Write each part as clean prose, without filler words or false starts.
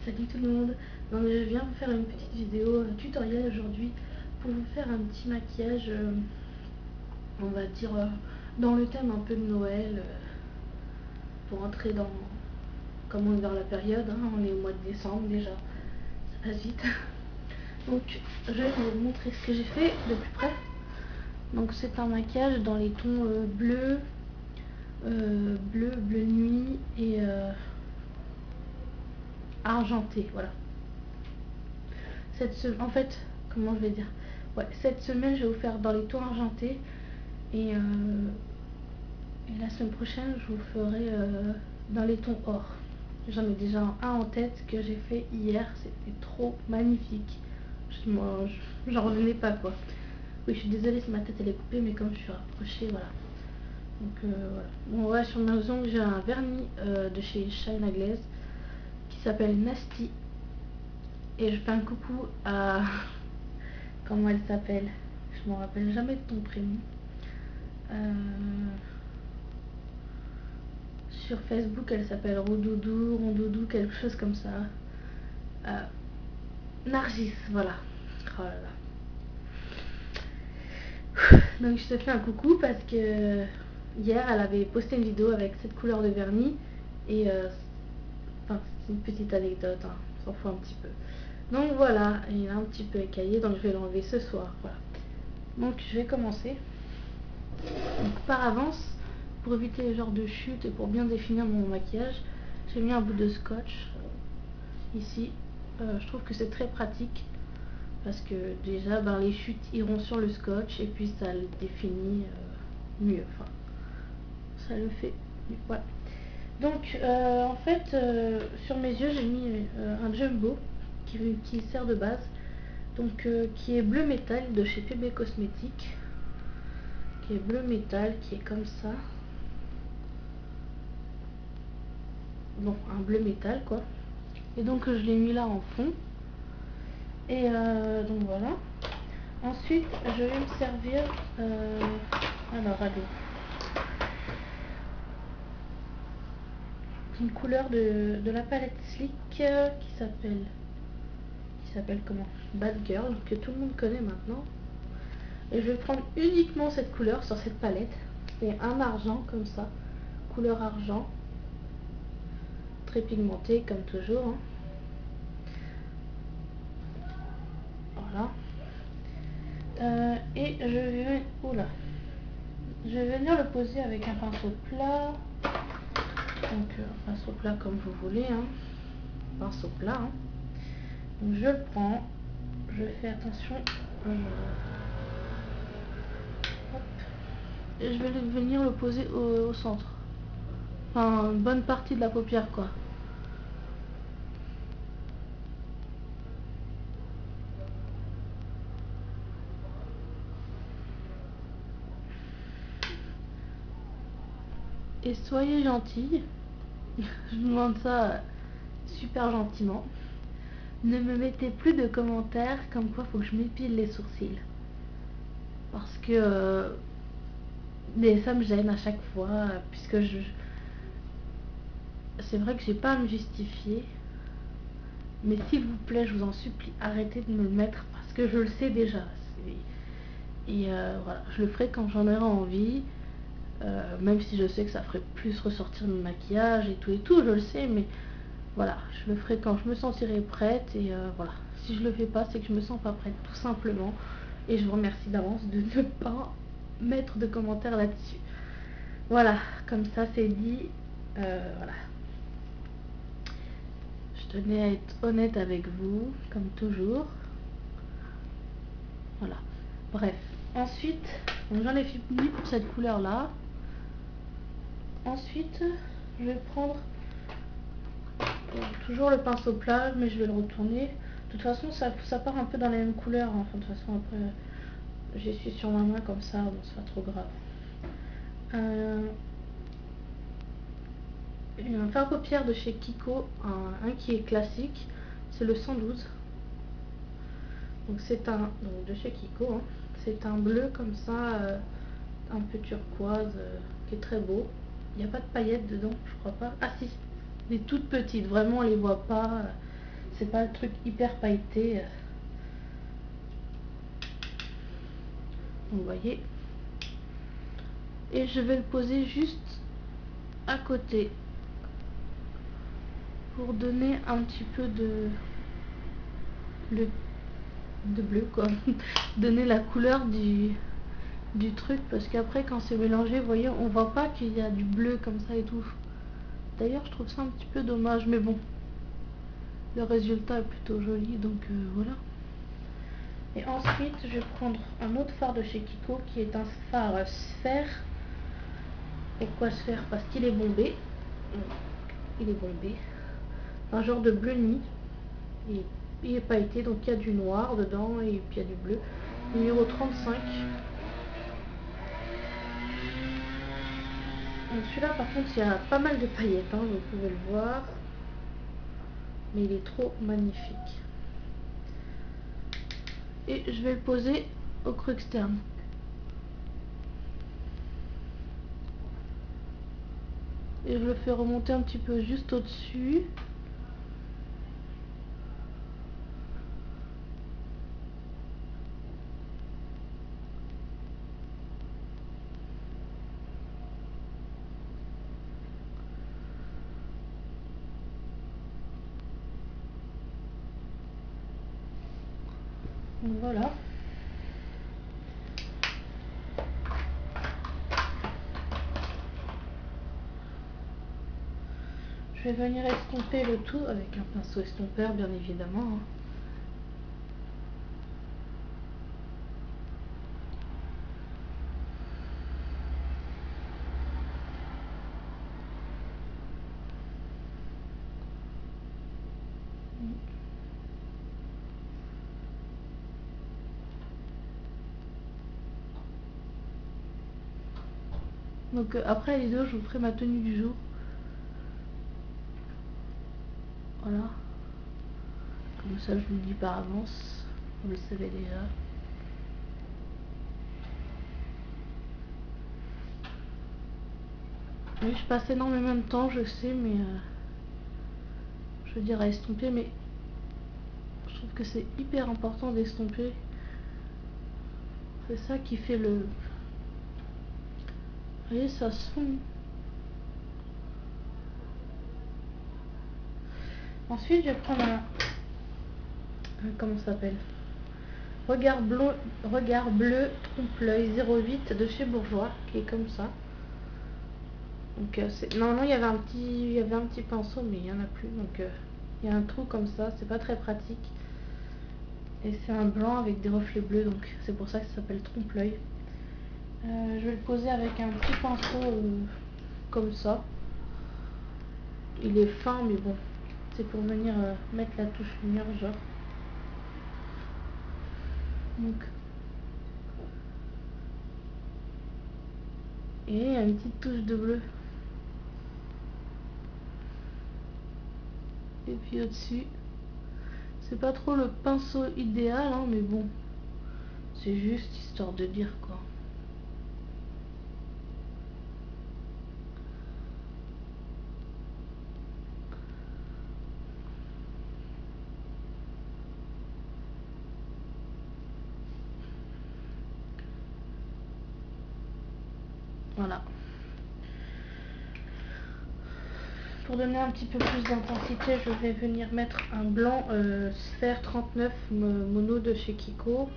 Salut tout le monde. Donc je viens vous faire une petite vidéo tutoriel aujourd'hui pour vous faire un petit maquillage, on va dire dans le thème un peu de Noël, pour entrer dans, comme on est dans la période, hein, on est au mois de décembre déjà, ça passe vite. Donc je vais vous montrer ce que j'ai fait de plus près. Donc c'est un maquillage dans les tons bleu, bleu nuit et argenté, voilà. En fait, comment je vais dire, ouais, cette semaine je vais vous faire dans les tons argentés et la semaine prochaine je vous ferai dans les tons or. J'en ai déjà un en tête que j'ai fait hier, c'était trop magnifique. J'en revenais pas quoi. Oui, je suis désolée si ma tête elle est coupée, mais comme je suis rapprochée, voilà. Donc voilà. Bon, ouais, sur mes ongles j'ai un vernis de chez China Glaze qui s'appelle Nasty. Et je fais un coucou à comment elle s'appelle, je me rappelle jamais de ton prénom. Sur Facebook elle s'appelle Rondoudou, quelque chose comme ça. Nargis, voilà. Oh là là. Donc je te fais un coucou parce que hier elle avait posté une vidéo avec cette couleur de vernis et enfin, c'est une petite anecdote, hein, on s'en fout un petit peu. Donc voilà, il est un petit peu écaillé, donc je vais l'enlever ce soir, voilà. Donc je vais commencer. Donc, par avance, pour éviter les genres de chute et pour bien définir mon maquillage, j'ai mis un bout de scotch ici. Je trouve que c'est très pratique parce que déjà les chutes iront sur le scotch et puis ça le définit mieux, enfin ça le fait mieux. Voilà. Donc en fait sur mes yeux j'ai mis un jumbo qui sert de base, donc qui est bleu métal de chez PB Cosmétiques, qui est bleu métal, qui est comme ça. Bon, un bleu métal quoi. Et donc je l'ai mis là en fond. Et donc voilà. Ensuite je vais me servir alors allez, une couleur de la palette Slick qui s'appelle comment, Bad Girl, que tout le monde connaît maintenant. Et je vais prendre uniquement cette couleur sur cette palette. C'est un argent comme ça, couleur argent, très pigmenté comme toujours, hein. Voilà. Et je vais, oula, je vais venir le poser avec un pinceau plat. Donc un pinceau plat comme vous voulez, hein. Pinceau plat, hein. Donc je le prends, je fais attention, hop, et je vais venir le poser au centre, enfin une bonne partie de la paupière quoi. Et soyez gentille, je vous demande ça super gentiment. Ne me mettez plus de commentaires comme quoi faut que je m'épile les sourcils. Parce que ça me gêne à chaque fois, puisque c'est vrai que j'ai pas à me justifier. Mais s'il vous plaît, je vous en supplie, arrêtez de me le mettre parce que je le sais déjà. Et voilà, je le ferai quand j'en aurai envie. Même si je sais que ça ferait plus ressortir mon maquillage et tout, je le sais, mais voilà, je le ferai quand je me sentirai prête. Et voilà, si je le fais pas, c'est que je me sens pas prête, tout simplement. Et je vous remercie d'avance de ne pas mettre de commentaires là-dessus. Voilà, comme ça c'est dit. Voilà. Je tenais à être honnête avec vous, comme toujours. Voilà. Bref. Ensuite, j'en ai fini pour cette couleur-là. Ensuite, je vais prendre toujours le pinceau plat, mais je vais le retourner. De toute façon, ça part un peu dans la même couleur, hein. Enfin, de toute façon, après, j'essuie sur ma main comme ça, bon, c'est pas trop grave. Un fard paupières de chez Kiko, un qui est classique, c'est le 112. Donc c'est un, donc de chez Kiko, hein. C'est un bleu comme ça, un peu turquoise, qui est très beau. Il n'y a pas de paillettes dedans, je crois pas. Ah si, des toutes petites, vraiment on les voit pas. c'est pas le truc hyper pailleté. Vous voyez. Et je vais le poser juste à côté pour donner un petit peu de bleu quoi. Donner la couleur du truc, parce qu'après quand c'est mélangé, vous voyez, on voit pas qu'il y a du bleu comme ça et tout. D'ailleurs je trouve ça un petit peu dommage, mais bon, le résultat est plutôt joli, donc voilà. Et ensuite je vais prendre un autre fard de chez Kiko qui est un fard sphère. Pourquoi sphère? Parce qu'il est bombé. Il est bombé, un genre de bleu nuit. Il est pailleté, donc il y a du noir dedans et puis il y a du bleu. Numéro 35. Donc celui-là par contre il y a pas mal de paillettes, hein, vous pouvez le voir. Mais il est trop magnifique. Et je vais le poser au creux externe. Et je le fais remonter un petit peu juste au-dessus. Donc voilà. Je vais venir estomper le tout avec un pinceau estompeur, bien évidemment, hein. Donc après la vidéo, je vous ferai ma tenue du jour. Voilà. Comme ça, je vous le dis par avance. Vous le savez déjà. Oui, je passe énormément de temps, je sais, mais je veux dire à estomper, mais je trouve que c'est hyper important d'estomper. C'est ça qui fait le... Vous voyez, ça se fond. Ensuite, je vais prendre comment ça s'appelle? Regard bleu trompe-l'œil 08 de chez Bourjois, qui est comme ça. Donc normalement il y avait un petit pinceau, mais il n'y en a plus, donc il y a un trou comme ça, c'est pas très pratique. Et c'est un blanc avec des reflets bleus, donc c'est pour ça que ça s'appelle trompe-l'œil. Je vais le poser avec un petit pinceau comme ça. Il est fin, mais bon, c'est pour venir mettre la touche lumière, genre. Donc, et une petite touche de bleu. Et puis au-dessus, c'est pas trop le pinceau idéal, hein, mais bon, c'est juste histoire de dire quoi. Voilà. Pour donner un petit peu plus d'intensité, je vais venir mettre un blanc sphère 39 mono de chez Kiko.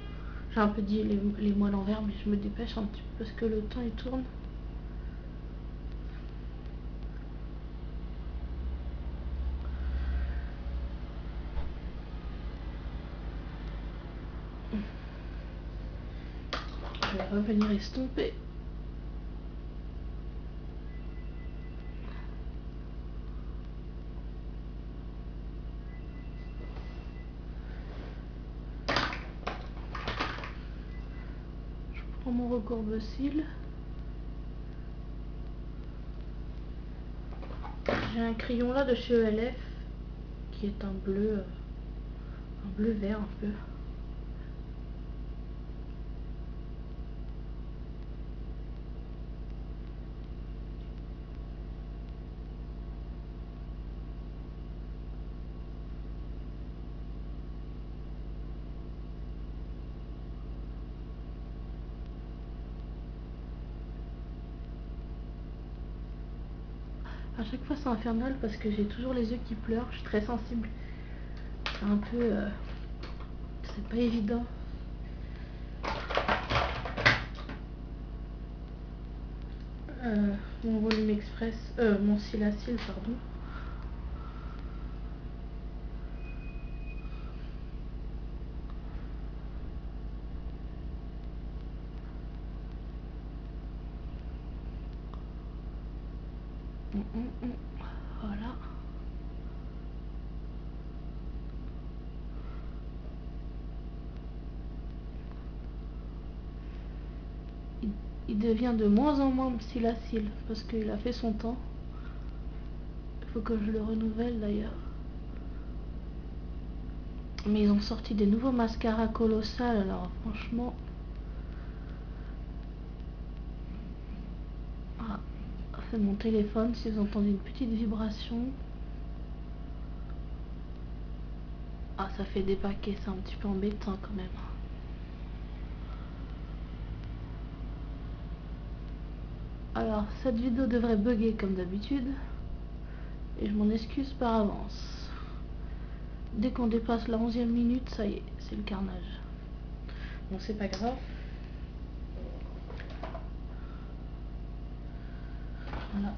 J'ai un peu dit les mots à l'envers, mais je me dépêche un petit peu parce que le temps il tourne. Je vais revenir estomper. Je prends mon recourbe-cils. J'ai un crayon là de chez ELF qui est un bleu vert un peu. À chaque fois c'est infernal parce que j'ai toujours les yeux qui pleurent, je suis très sensible. C'est un peu... c'est pas évident. Mon volume express, mon cil à cils, pardon. Voilà. Il devient de moins en moins cil à cils parce qu'il a fait son temps. Il faut que je le renouvelle d'ailleurs. Mais ils ont sorti des nouveaux mascaras colossales, alors franchement... Ah, c'est mon téléphone, si vous entendez une petite vibration. Ah, ça fait des paquets, c'est un petit peu embêtant quand même. Alors, cette vidéo devrait bugger comme d'habitude. Et je m'en excuse par avance. Dès qu'on dépasse la 11e minute, ça y est, c'est le carnage. Bon, c'est pas grave. Voilà.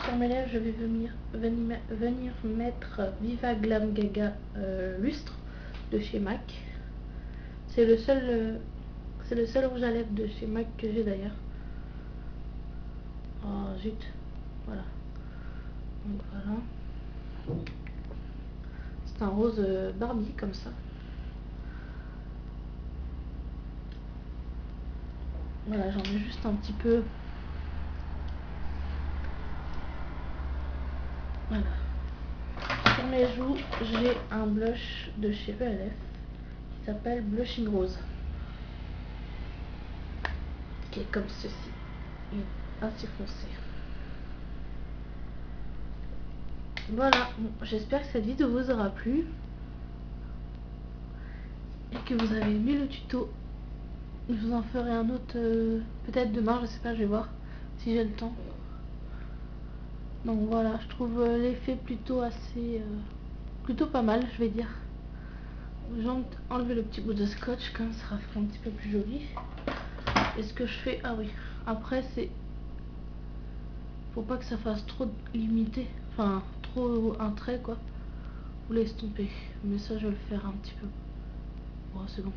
Sur mes lèvres, je vais venir mettre Viva Glam Gaga Lustre de chez MAC. C'est le seul rouge à lèvres de chez MAC que j'ai d'ailleurs. Oh zut. Voilà. Donc voilà. C'est un rose Barbie comme ça. Voilà, j'en ai juste un petit peu. Voilà. Sur mes joues, j'ai un blush de chez ELF qui s'appelle Blushing Rose. Qui est comme ceci. Il est assez foncé. Voilà, bon, j'espère que cette vidéo vous aura plu. Et que vous avez aimé le tuto. Je vous en ferai un autre peut-être demain, je sais pas, je vais voir si j'ai le temps. Donc voilà, je trouve l'effet plutôt assez plutôt pas mal, je vais dire. J'ai enlevé le petit bout de scotch comme ça fera un petit peu plus joli. Et ce que je fais, ah oui, après c'est faut pas que ça fasse trop limité, enfin trop un trait quoi, ou l'estomper. Mais ça je vais le faire un petit peu. Bon, c'est bon.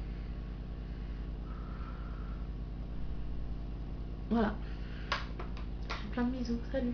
Voilà. Plein de bisous, salut.